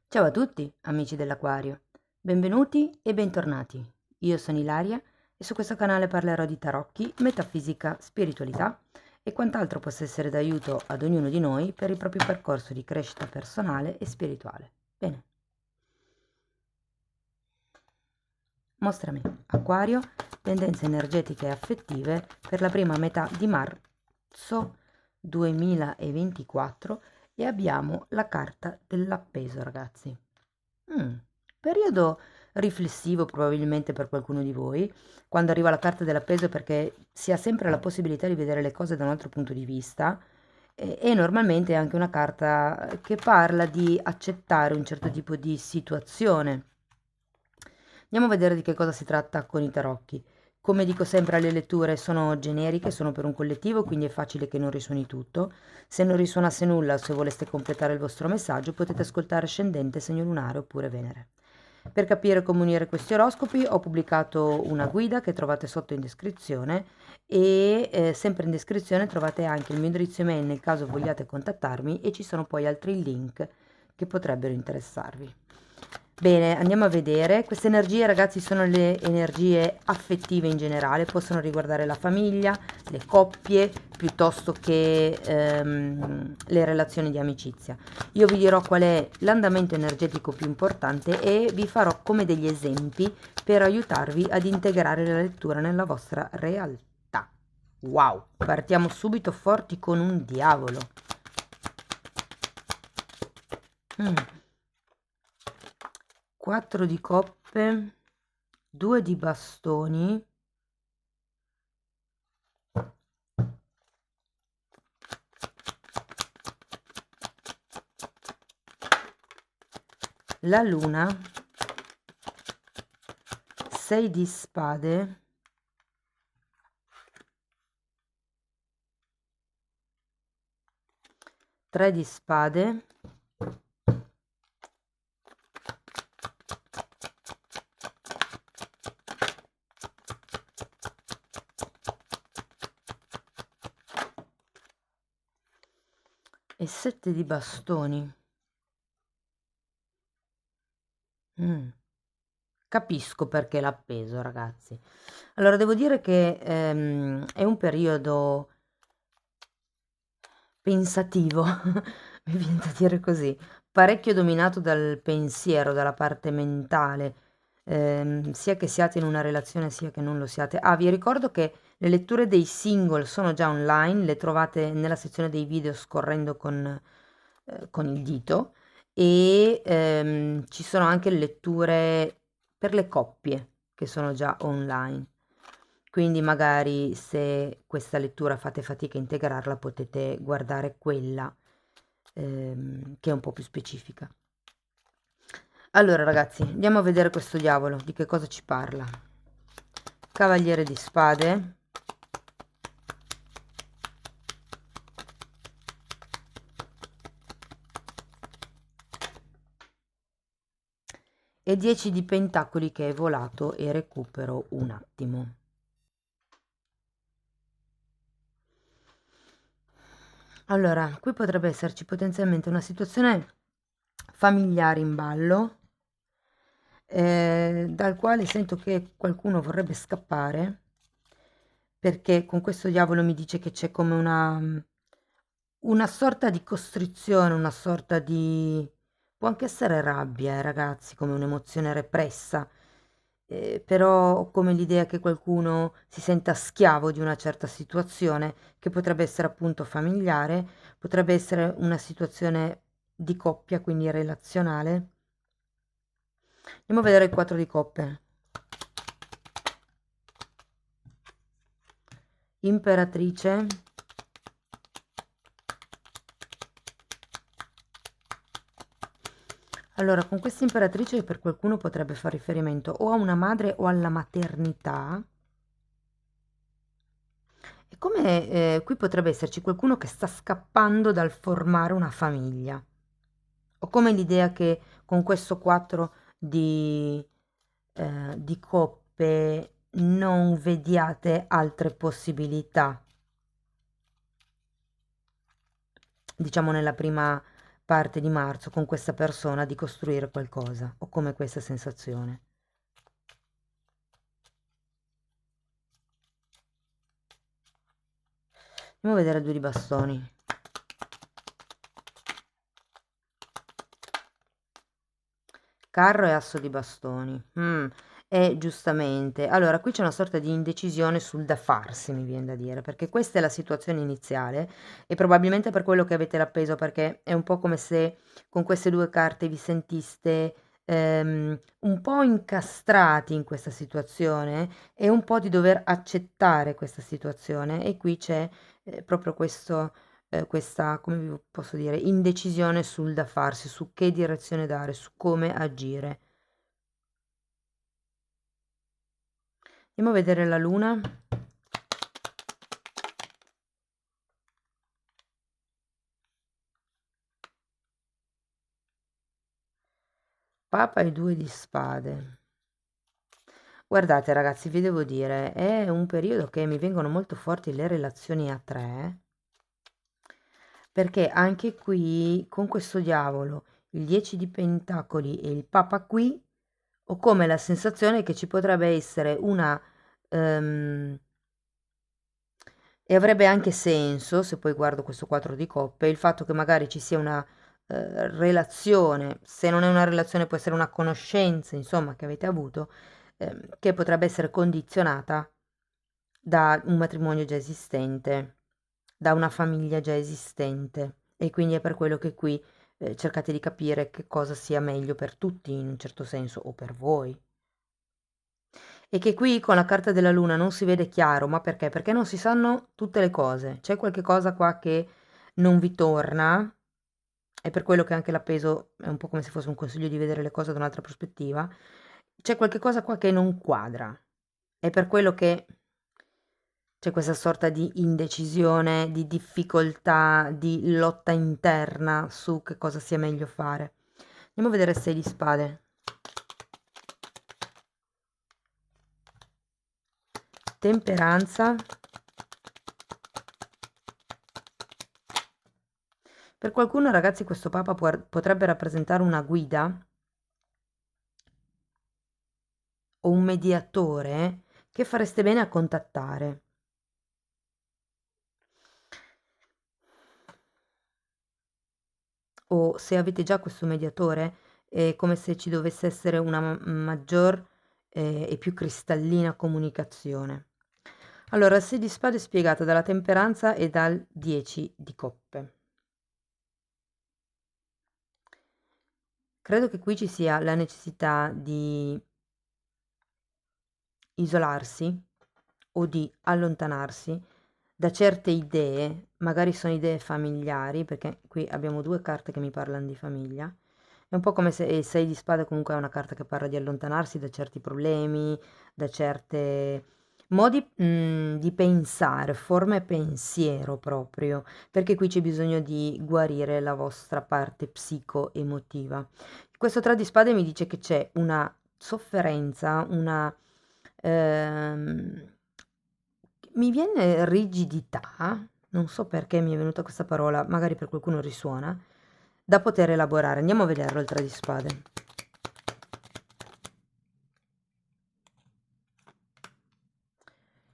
Ciao a tutti, amici dell'Aquario. Benvenuti e bentornati. Io sono Ilaria e su questo canale parlerò di tarocchi, metafisica, spiritualità e quant'altro possa essere d'aiuto ad ognuno di noi per il proprio percorso di crescita personale e spirituale. Bene. Mostrami, Acquario, tendenze energetiche e affettive per la prima metà di marzo 2024 e abbiamo la carta dell'appeso, ragazzi. Periodo riflessivo probabilmente per qualcuno di voi, quando arriva la carta dell'appeso perché si ha sempre la possibilità di vedere le cose da un altro punto di vista e normalmente è anche una carta che parla di accettare un certo tipo di situazione. Andiamo a vedere di che cosa si tratta con i tarocchi. Come dico sempre, le letture sono generiche, sono per un collettivo, quindi è facile che non risuoni tutto. Se non risuonasse nulla o se voleste completare il vostro messaggio, potete ascoltare ascendente, segno lunare oppure Venere. Per capire come unire questi oroscopi ho pubblicato una guida che trovate sotto in descrizione e sempre in descrizione trovate anche il mio indirizzo email nel caso vogliate contattarmi e ci sono poi altri link che potrebbero interessarvi. Bene, andiamo a vedere. Queste energie, ragazzi, sono le energie affettive in generale, possono riguardare la famiglia, le coppie, piuttosto che le relazioni di amicizia. Io vi dirò qual è l'andamento energetico più importante e vi farò come degli esempi per aiutarvi ad integrare la lettura nella vostra realtà. Wow, partiamo subito forti con un diavolo. 4 di coppe, 2 di bastoni, la luna, 6 di spade, 3 di spade, e 7 di bastoni. Capisco perché l'ha appeso, ragazzi. Allora, devo dire che è un periodo pensativo, mi viene da dire così, parecchio dominato dal pensiero, dalla parte mentale, sia che siate in una relazione sia che non lo siate. Ah, vi ricordo che le letture dei single sono già online, le trovate nella sezione dei video scorrendo con il dito e ci sono anche le letture per le coppie che sono già online. Quindi magari se questa lettura fate fatica a integrarla potete guardare quella che è un po' più specifica. Allora ragazzi, andiamo a vedere questo diavolo, di che cosa ci parla. Cavaliere di spade, e 10 di pentacoli che è volato e recupero un attimo. Allora, qui potrebbe esserci potenzialmente una situazione familiare in ballo, dal quale sento che qualcuno vorrebbe scappare, perché con questo diavolo mi dice che c'è come una sorta di costrizione, una sorta di... può anche essere rabbia, ragazzi, come un'emozione repressa, però ho come l'idea che qualcuno si senta schiavo di una certa situazione, che potrebbe essere appunto familiare, potrebbe essere una situazione di coppia, quindi relazionale. Andiamo a vedere il 4 di coppe. Imperatrice. Allora, con questa imperatrice per qualcuno potrebbe far riferimento o a una madre o alla maternità. E come qui potrebbe esserci qualcuno che sta scappando dal formare una famiglia. Ho come l'idea che con questo 4 di coppe non vediate altre possibilità, diciamo nella prima parte di marzo con questa persona di costruire qualcosa, o come questa sensazione. Andiamo a vedere il 2 di bastoni. Carro e asso di bastoni. E giustamente. Allora, qui c'è una sorta di indecisione sul da farsi, mi viene da dire, perché questa è la situazione iniziale e probabilmente per quello che avete l'appeso, perché è un po' come se con queste due carte vi sentiste un po' incastrati in questa situazione e un po' di dover accettare questa situazione e qui c'è proprio questa, come vi posso dire, indecisione sul da farsi, su che direzione dare, su come agire. Andiamo a vedere la luna. Papa e 2 di spade. Guardate ragazzi, vi devo dire, è un periodo che mi vengono molto forti le relazioni a tre, perché anche qui con questo diavolo, il 10 di pentacoli e il papa qui, ho come la sensazione che ci potrebbe essere una ehm, e avrebbe anche senso, se poi guardo questo 4 di coppe, il fatto che magari ci sia una relazione, se non è una relazione può essere una conoscenza, insomma, che avete avuto, che potrebbe essere condizionata da un matrimonio già esistente, da una famiglia già esistente. E quindi è per quello che qui cercate di capire che cosa sia meglio per tutti, in un certo senso, o per voi. E che qui con la carta della luna non si vede chiaro, ma perché? Perché non si sanno tutte le cose. C'è qualche cosa qua che non vi torna, è per quello che anche l'appeso è un po' come se fosse un consiglio di vedere le cose da un'altra prospettiva. C'è qualche cosa qua che non quadra. È per quello che c'è questa sorta di indecisione, di difficoltà, di lotta interna su che cosa sia meglio fare. Andiamo a vedere 6 di spade. Temperanza. Per qualcuno, ragazzi, questo papa potrebbe rappresentare una guida o un mediatore che fareste bene a contattare. O se avete già questo mediatore, è come se ci dovesse essere una maggior e più cristallina comunicazione. Allora, il 6 di spade è spiegato dalla temperanza e dal 10 di coppe. Credo che qui ci sia la necessità di isolarsi o di allontanarsi da certe idee, magari sono idee familiari, perché qui abbiamo due carte che mi parlano di famiglia. È un po' come se il 6 di spade comunque è una carta che parla di allontanarsi da certi problemi, da certe modi di pensare, forme pensiero proprio, perché qui c'è bisogno di guarire la vostra parte psico-emotiva. Questo 3 di spade mi dice che c'è una sofferenza, una mi viene rigidità, non so perché mi è venuta questa parola, magari per qualcuno risuona, da poter elaborare. Andiamo a vederlo il 3 di spade.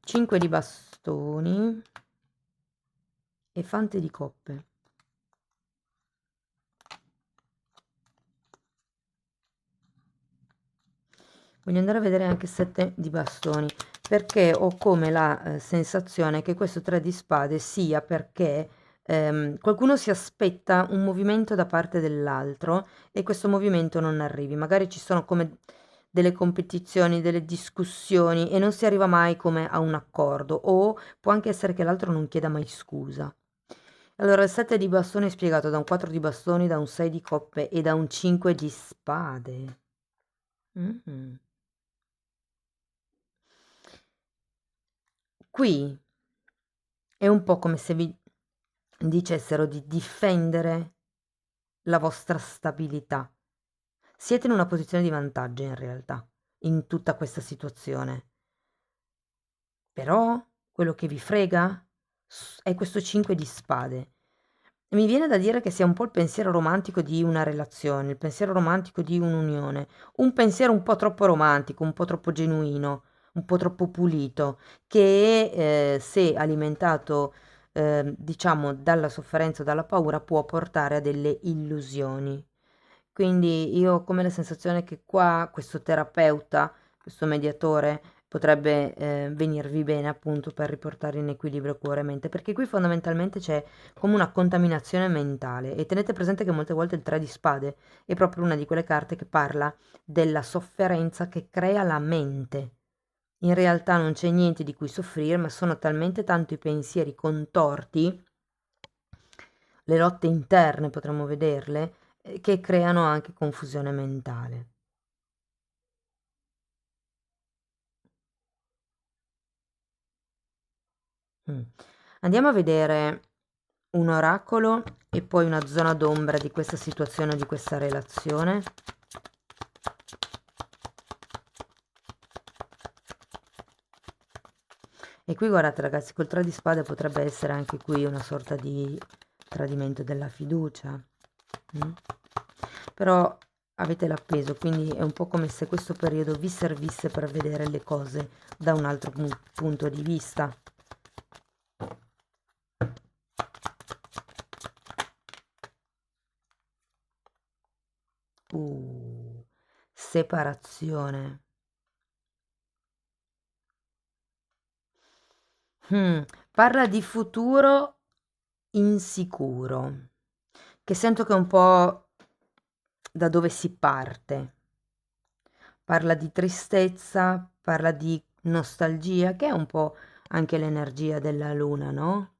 Cinque di bastoni e fante di coppe. Voglio andare a vedere anche 7 di bastoni, perché ho come la sensazione che questo 3 di spade sia perché qualcuno si aspetta un movimento da parte dell'altro e questo movimento non arrivi. Magari ci sono come delle competizioni, delle discussioni e non si arriva mai come a un accordo, o può anche essere che l'altro non chieda mai scusa. Allora, il 7 di bastoni è spiegato da un 4 di bastoni, da un 6 di coppe e da un 5 di spade. Mm. Qui è un po' come se vi dicessero di difendere la vostra stabilità. Siete in una posizione di vantaggio in realtà, in tutta questa situazione. Però quello che vi frega è questo 5 di spade. Mi viene da dire che sia un po' il pensiero romantico di una relazione, il pensiero romantico di un'unione, un pensiero un po' troppo romantico, un po' troppo genuino, un po' troppo pulito, che se alimentato, diciamo, dalla sofferenza o dalla paura può portare a delle illusioni. Quindi io ho come la sensazione che qua questo terapeuta, questo mediatore, potrebbe venirvi bene appunto per riportare in equilibrio cuore e mente, perché qui fondamentalmente c'è come una contaminazione mentale e tenete presente che molte volte il 3 di spade è proprio una di quelle carte che parla della sofferenza che crea la mente. In realtà non c'è niente di cui soffrire, ma sono talmente tanto i pensieri contorti, le lotte interne potremmo vederle, che creano anche confusione mentale. Mm. Andiamo a vedere un oracolo e poi una zona d'ombra di questa situazione, di questa relazione. E qui guardate ragazzi, col 3 di spade potrebbe essere anche qui una sorta di tradimento della fiducia. Mm? Però avete l'appeso, quindi è un po' come se questo periodo vi servisse per vedere le cose da un altro punto di vista. Uh, separazione. Mm, parla di futuro insicuro, che sento che è un po' da dove si parte. Parla di tristezza, parla di nostalgia, che è un po' anche l'energia della luna, no?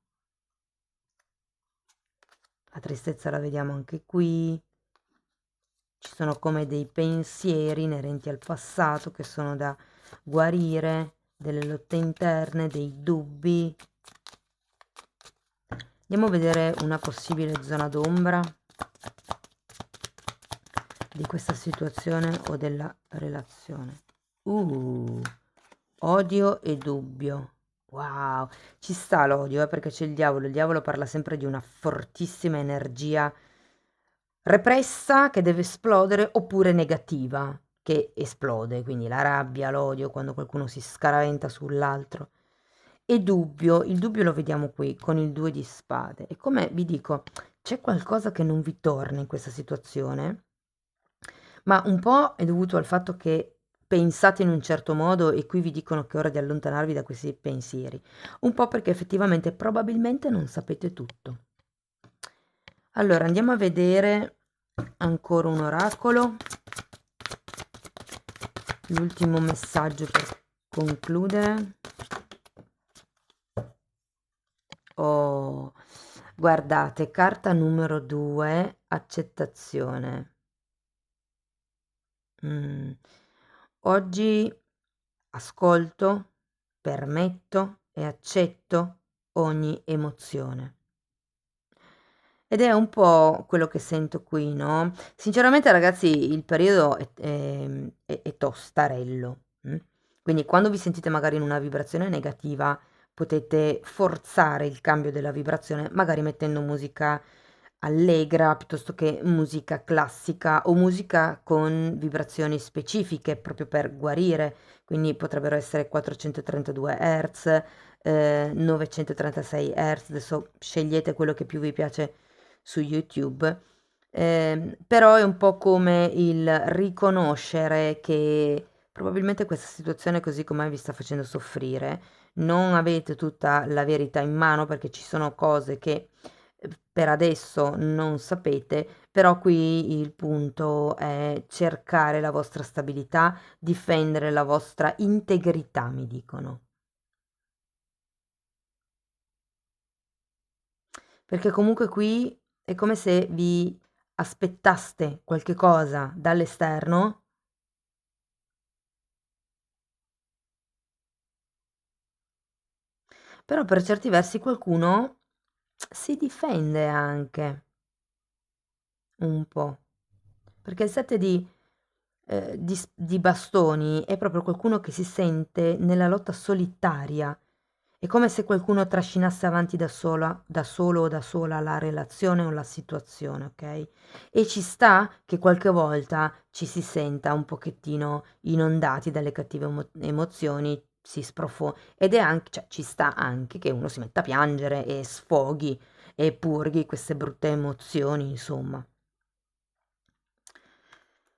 La tristezza la vediamo anche qui. Ci sono come dei pensieri inerenti al passato che sono da guarire, delle lotte interne, dei dubbi. Andiamo a vedere una possibile zona d'ombra di questa situazione o della relazione. Odio e dubbio. Wow, ci sta l'odio, perché c'è il diavolo parla sempre di una fortissima energia repressa che deve esplodere oppure negativa che esplode, quindi la rabbia, l'odio, quando qualcuno si scaraventa sull'altro. E dubbio, il dubbio lo vediamo qui con il 2 di spade. E come vi dico, c'è qualcosa che non vi torna in questa situazione, ma un po' è dovuto al fatto che pensate in un certo modo e qui vi dicono che è ora di allontanarvi da questi pensieri. Un po' perché effettivamente probabilmente non sapete tutto. Allora, andiamo a vedere ancora un oracolo. L'ultimo messaggio per concludere. Oh, guardate, carta numero 2, accettazione. Mm. Oggi ascolto, permetto e accetto ogni emozione. Ed è un po' quello che sento qui, no? Sinceramente, ragazzi, il periodo è tostarello. Quindi, quando vi sentite magari in una vibrazione negativa, potete forzare il cambio della vibrazione, magari mettendo musica allegra piuttosto che musica classica o musica con vibrazioni specifiche proprio per guarire. Quindi potrebbero essere 432 Hz, 936 Hz, adesso scegliete quello che più vi piace su YouTube. Però è un po' come il riconoscere che probabilmente questa situazione così com'è vi sta facendo soffrire, non avete tutta la verità in mano perché ci sono cose che per adesso non sapete, però qui il punto è cercare la vostra stabilità, difendere la vostra integrità, mi dicono. Perché comunque qui è come se vi aspettaste qualche cosa dall'esterno, però per certi versi qualcuno si difende anche un po'. Perché il 7 di bastoni è proprio qualcuno che si sente nella lotta solitaria È come se qualcuno trascinasse avanti da solo o da sola la relazione o la situazione, ok? E ci sta che qualche volta ci si senta un pochettino inondati dalle cattive emozioni, si ed è anche, cioè, ci sta anche che uno si metta a piangere e sfoghi e purghi queste brutte emozioni, insomma.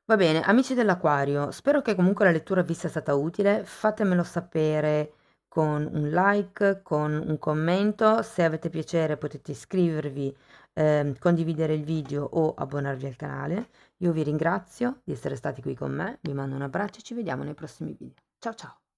Va bene, amici dell'Aquario, spero che comunque la lettura vi sia stata utile. Fatemelo sapere con un like, con un commento. Se avete piacere potete iscrivervi, condividere il video o abbonarvi al canale. Io vi ringrazio di essere stati qui con me, vi mando un abbraccio e ci vediamo nei prossimi video. Ciao ciao!